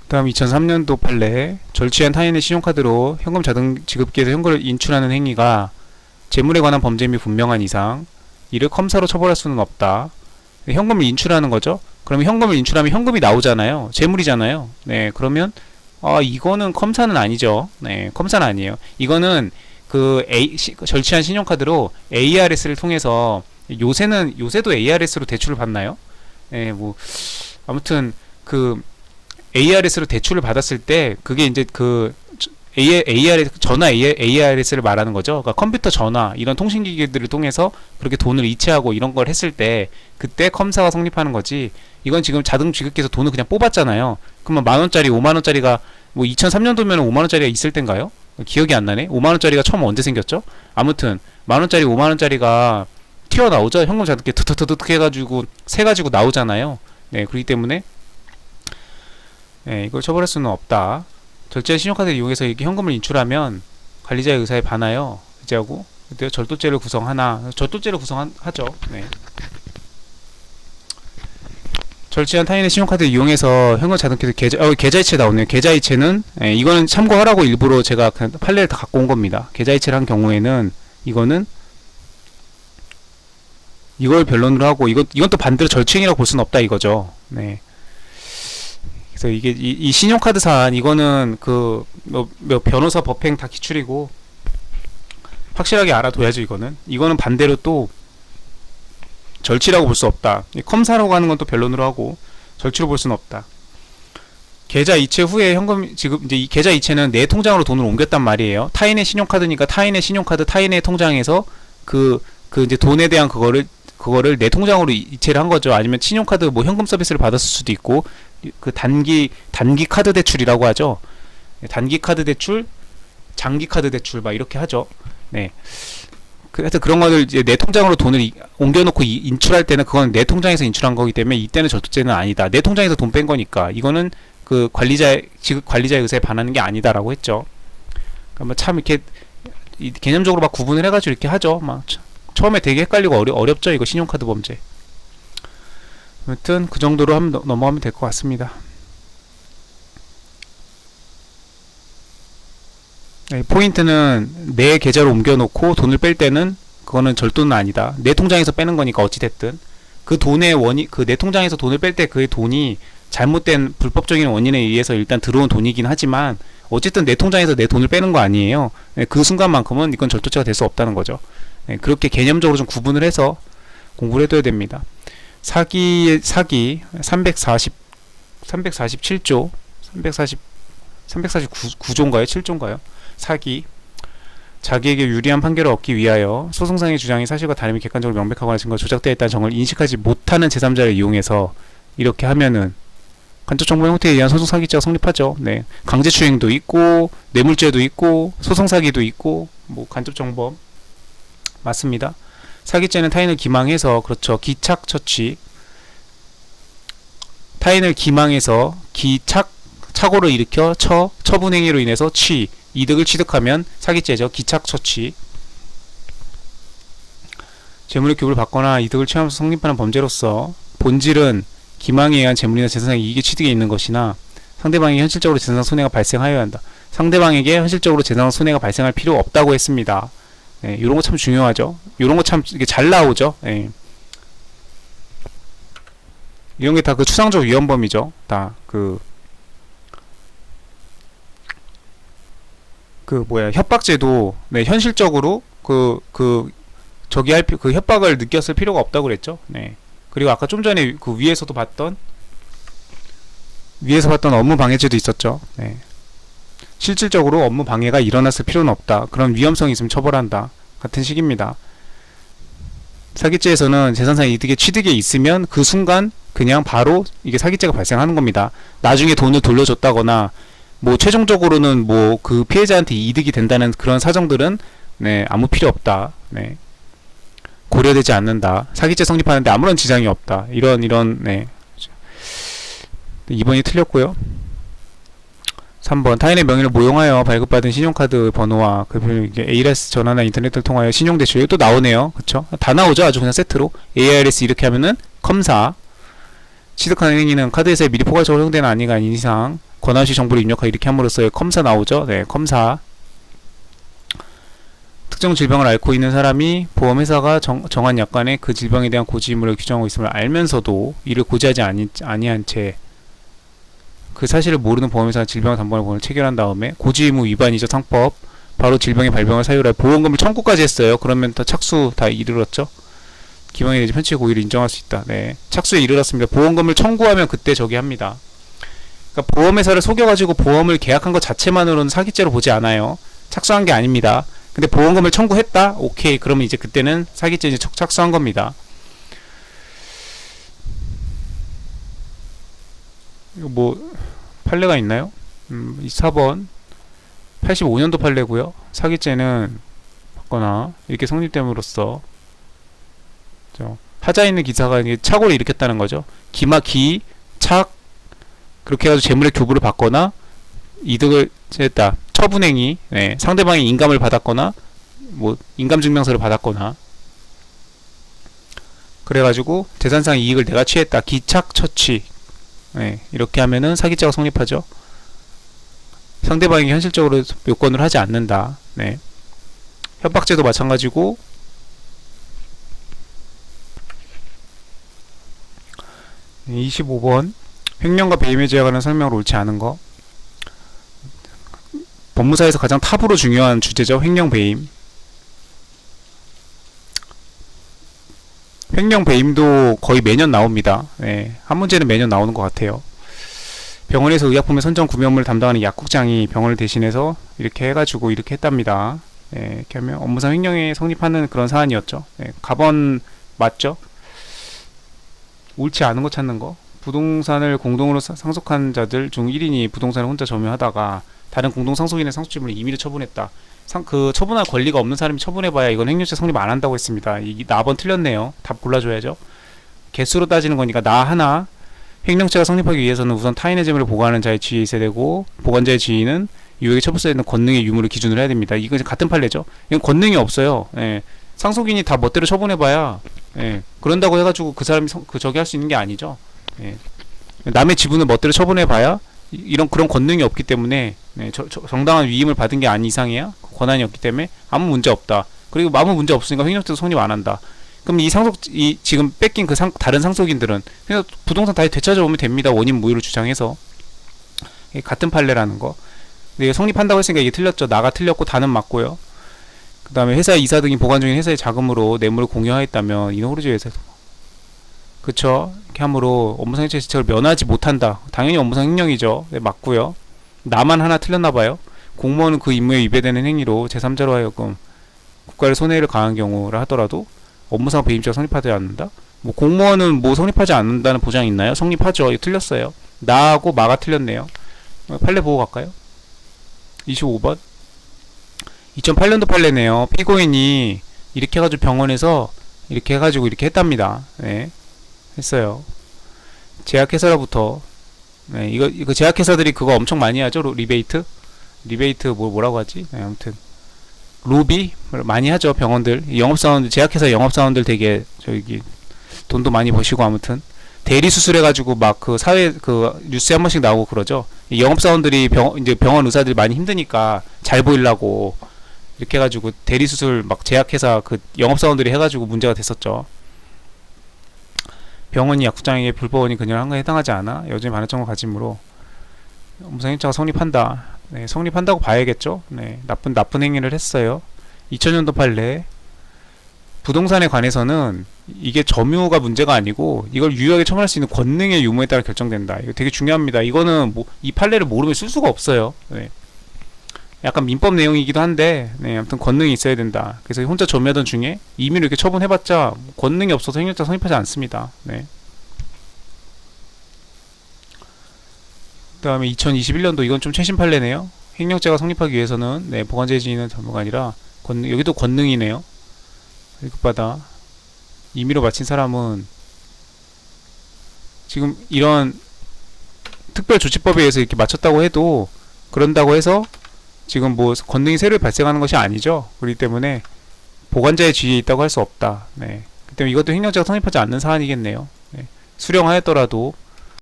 다음 2003년도 판례. 절취한 타인의 신용카드로 현금 자동 지급기에서 현금을 인출하는 행위가 재물에 관한 범죄임이 분명한 이상 이를 컴사로 처벌할 수는 없다. 현금을 인출하는 거죠. 그러면 현금을 인출하면 현금이 나오잖아요. 재물이잖아요. 네, 그러면 이거는 컴사는 아니죠. 네, 컴사는 아니에요. 이거는 절취한 신용카드로 ARS를 통해서 요새도 ARS로 대출을 받나요? 네, 뭐 아무튼 ARS로 대출을 받았을 때 그게 이제 전화 ARS를 말하는 거죠. 그러니까 컴퓨터 전화 이런 통신기기들을 통해서 그렇게 돈을 이체하고 이런 걸 했을 때 그때 컴사가 성립하는 거지. 이건 지금 자동 지급기에서 돈을 그냥 뽑았잖아요. 그러면 만원짜리 5만원짜리가 뭐 2003년도면 5만원짜리가 있을 땐가요? 기억이 안 나네. 5만원짜리가 처음 언제 생겼죠? 아무튼 만원짜리 5만원짜리가 튀어나오죠. 현금 자동기 드득드득 해가지고 세가지고 나오잖아요. 네, 그렇기 때문에 이걸 처벌할 수는 없다. 절제한 신용카드를 이용해서 이렇게 현금을 인출하면 관리자의 의사에 반하여 해제하고 그때 절도죄를 구성하나 절도죄를 구성하죠. 네. 절제한 타인의 신용카드를 이용해서 현금 자동키를 계좌이체 나오네요. 계좌이체는 이거는 참고하라고 일부러 제가 그냥 판례를 다 갖고 온 겁니다. 계좌이체를 한 경우에는 이거는 이걸 변론으로 하고 이건 또 반대로 절취행위라고 볼 수는 없다 이거죠. 네. 그래서 이게 이 신용카드 사안 이거는 변호사 법행 다 기출이고 확실하게 알아둬야죠. 이거는 반대로 또 절취라고 볼 수 없다. 컴사라고 하는 건 또 변론으로 하고 절취로 볼 수는 없다. 계좌 이체 후에 현금 지급 이제 이 계좌 이체는 내 통장으로 돈을 옮겼단 말이에요. 타인의 신용카드니까 타인의 신용카드 타인의 통장에서 이제 돈에 대한 그거를 내 통장으로 이체를 한 거죠. 아니면 신용카드 뭐 현금 서비스를 받았을 수도 있고 단기 카드 대출이라고 하죠. 단기 카드 대출, 장기 카드 대출 막 이렇게 하죠. 네. 하여튼 그런 거를 이제 내 통장으로 돈을 옮겨놓고 인출할 때는 그건 내 통장에서 인출한 거기 때문에 이때는 절도죄는 아니다. 내 통장에서 돈 뺀 거니까 이거는 관리자의 의사에 반하는 게 아니다라고 했죠. 그러니까 참 이렇게 개념적으로 막 구분을 해가지고 이렇게 하죠. 막 처음에 되게 헷갈리고 어렵죠. 이거 신용카드 범죄. 아무튼 그 정도로 넘어가면 될 것 같습니다. 포인트는 내 계좌로 옮겨놓고 돈을 뺄 때는 그거는 절도는 아니다. 내 통장에서 빼는 거니까 어찌됐든 그 돈의 내 통장에서 돈을 뺄 때 그의 돈이 잘못된 불법적인 원인에 의해서 일단 들어온 돈이긴 하지만 어쨌든 내 통장에서 내 돈을 빼는 거 아니에요. 그 순간만큼은 이건 절도죄가 될 수 없다는 거죠. 그렇게 개념적으로 좀 구분을 해서 공부를 해둬야 됩니다. 사기 347조 349조인가요? 7조인가요? 사기 자기에게 유리한 판결을 얻기 위하여 소송상의 주장이 사실과 다름이 객관적으로 명백하거나 증거 조작되어 있다는 점을 인식하지 못하는 제3자를 이용해서 이렇게 하면은 간접정보 형태에 의한 소송사기죄가 성립하죠. 네, 강제추행도 있고 뇌물죄도 있고 소송사기도 있고 뭐 간접정보 맞습니다. 사기죄는 타인을 기망해서 그렇죠. 기착처치 타인을 기망해서 착오를 일으켜 처분행위로 인해서 이득을 취득하면 사기죄죠. 기착처치 재물의 교부를 받거나 이득을 취하면서 성립하는 범죄로서 본질은 기망에 의한 재물이나 재산상 이익의 취득에 있는 것이나 상대방에게 현실적으로 재산상 손해가 발생하여야 한다. 상대방에게 현실적으로 재산상 손해가 발생할 필요 없다고 했습니다. 네, 이런 거 참 중요하죠. 이런 거 참 이게 잘 나오죠. 네. 이런 게 다 추상적 위헌범이죠. 다 협박죄도 네, 현실적으로 협박을 느꼈을 필요가 없다고 그랬죠. 네. 그리고 아까 좀 전에 위에서 봤던 업무 방해죄도 있었죠. 네. 실질적으로 업무 방해가 일어났을 필요는 없다. 그런 위험성이 있으면 처벌한다. 같은 식입니다. 사기죄에서는 재산상의 이득의 취득에 있으면 그 순간 그냥 바로 이게 사기죄가 발생하는 겁니다. 나중에 돈을 돌려줬다거나 뭐 최종적으로는 뭐 그 피해자한테 이득이 된다는 그런 사정들은 네, 아무 필요 없다. 네. 고려되지 않는다. 사기죄 성립하는데 아무런 지장이 없다. 이런 네. 2번이 틀렸고요. 3번 타인의 명의를 모용하여 발급받은 신용카드 번호와 ARS 전화나 인터넷을 통하여 신용대출 이거 또 나오네요. 그쵸? 다 나오죠. 아주 그냥 세트로 ARS 이렇게 하면은 컴사 취득하는 행위는 카드에서 미리 포괄적으로 허용되는 안이가 아닌 이상 권한시 정보를 입력하고 이렇게 함으로써 컴사 나오죠. 네, 컴사. 특정 질병을 앓고 있는 사람이 보험회사가 정한 약관에 그 질병에 대한 고지 의무를 규정하고 있음을 알면서도 이를 고지하지 아니한 채 그 사실을 모르는 보험회사가 질병 담보를 보험을 체결한 다음에 고지 의무 위반이죠. 상법. 바로 질병의 발병을 사유로 해 보험금을 청구까지 했어요. 그러면 다 착수 다 이르렀죠. 기망에 대해 편취 고의를 인정할 수 있다. 네, 착수에 이르렀습니다. 보험금을 청구하면 그때 저기 합니다. 그러니까 보험회사를 속여가지고 보험을 계약한 것 자체만으로는 사기죄로 보지 않아요. 착수한 게 아닙니다. 근데 보험금을 청구했다? 오케이. 그러면 이제 그때는 사기죄 이제 착수한 겁니다. 이거 뭐 판례가 있나요? 4번 85년도 판례고요. 사기죄는 받거나 이렇게 성립됨으로써 하자 있는 기사가 착오를 일으켰다는 거죠. 착 그렇게 해가지고 재물의 교부를 받거나 이득을 했다. 처분행위, 네, 상대방이 인감을 받았거나 뭐 인감증명서를 받았거나 그래가지고 재산상 이익을 내가 취했다. 기착처취, 네, 이렇게 하면은 사기죄가 성립하죠. 상대방이 현실적으로 요건을 하지 않는다. 네. 협박죄도 마찬가지고 25번 횡령과 배임에 관한 설명으로 옳지 않은 거. 법무사에서 가장 탑으로 중요한 주제죠. 횡령 배임. 횡령 배임도 거의 매년 나옵니다. 네, 한 문제는 매년 나오는 것 같아요. 병원에서 의약품의 선정 구매업무를 담당하는 약국장이 병원을 대신해서 이렇게 해가지고 이렇게 했답니다. 네, 이렇게 하면 업무상 횡령에 성립하는 그런 사안이었죠. 네, 가번 맞죠? 옳지 않은 거 찾는 거. 부동산을 공동으로 상속한 자들 중 1인이 부동산을 혼자 점유하다가 다른 공동 상속인의 상속지분을 임의로 처분했다. 그 처분할 권리가 없는 사람이 처분해봐야 이건 횡령죄 성립 안 한다고 했습니다. 이 나번 틀렸네요. 답 골라줘야죠. 개수로 따지는 거니까 나 하나. 횡령죄가 성립하기 위해서는 우선 타인의 재물을 보관하는 자의 지위에 있어야 되고 보관자의 지위는 유액에 처분해야 되는 권능의 유무를 기준으로 해야 됩니다. 이건 같은 판례죠. 이건 권능이 없어요. 예. 상속인이 다 멋대로 처분해봐야 예. 그런다고 해가지고 그 사람이 저기 할 수 있는 게 아니죠. 예. 남의 지분을 멋대로 처분해봐야 이런 그런 권능이 없기 때문에 네, 정당한 위임을 받은 게 아닌 이상이야 권한이 없기 때문에 아무 문제 없다. 그리고 아무 문제 없으니까 횡령죄도 성립 안 한다. 그럼 이 지금 뺏긴 그 다른 상속인들은 그냥 부동산 다시 되찾아오면 됩니다. 원인 무효를 주장해서. 같은 판례라는 거. 근데 성립한다고 했으니까 이게 틀렸죠. 나가 틀렸고 다는 맞고요. 그 다음에 회사의 이사 등이 보관 중인 회사의 자금으로 뇌물을 공유하였다면 이는 호르지 회사에서 그쵸. 이렇게 함으로 업무상 횡령 지책을 면하지 못한다. 당연히 업무상 횡령이죠. 네, 맞고요. 나만 하나 틀렸나봐요. 공무원은 그 임무에 위배되는 행위로 제3자로 하여금 국가를 손해를 가한 경우라 하더라도 업무상 배임죄가 성립하지 않는다? 뭐 공무원은 뭐 성립하지 않는다는 보장이 있나요? 성립하죠. 이거 틀렸어요. 나하고 마가 틀렸네요. 판례 보고 갈까요? 25번 2008년도 판례네요. 피고인이 이렇게 해가지고 병원에서 이렇게 해가지고 이렇게 했답니다. 네, 했어요. 제약회사로부터 네, 이거 제약회사들이 그거 엄청 많이 하죠. 리베이트 뭐라고 하지? 네, 아무튼 로비 많이 하죠. 병원들 영업사원들 제약회사 영업사원들 되게 저기 돈도 많이 버시고 아무튼 대리 수술해가지고 막 그 사회 그 뉴스에 한 번씩 나오고 그러죠. 이 영업사원들이 이제 병원 의사들이 많이 힘드니까 잘 보이려고 이렇게 해가지고 대리 수술 막 제약회사 그 영업사원들이 해가지고 문제가 됐었죠. 병원이 약국장에게 불법원이 그녀를 한 거에 해당하지 않아 여전히 반환점을 가짐으로 업무상 횡령죄가 성립한다. 네, 성립한다고 봐야겠죠. 네, 나쁜 행위를 했어요. 2000년도 판례. 부동산에 관해서는 이게 점유가 문제가 아니고 이걸 유효하게 처분할 수 있는 권능의 유무에 따라 결정된다. 이거 되게 중요합니다. 이거는 뭐 이 판례를 모르면 쓸 수가 없어요. 네. 약간 민법 내용이기도 한데 네, 아무튼 권능이 있어야 된다. 그래서 혼자 점유하던 중에 임의로 이렇게 처분해봤자 권능이 없어서 횡령죄가 성립하지 않습니다. 네. 그 다음에 2021년도 이건 좀 최신 판례네요. 횡령죄가 성립하기 위해서는 네, 보관자의 지위는 전부가 아니라 여기도 권능이네요. 1급받아 임의로 마친 사람은 지금 이런 특별조치법에 의해서 이렇게 맞췄다고 해도 그런다고 해서 지금 뭐 권능이 새로 발생하는 것이 아니죠. 그렇기 때문에 보관자의 지위에 있다고 할 수 없다. 네. 그 때문에 이것도 횡령죄가 성립하지 않는 사안이겠네요. 네. 수령하였더라도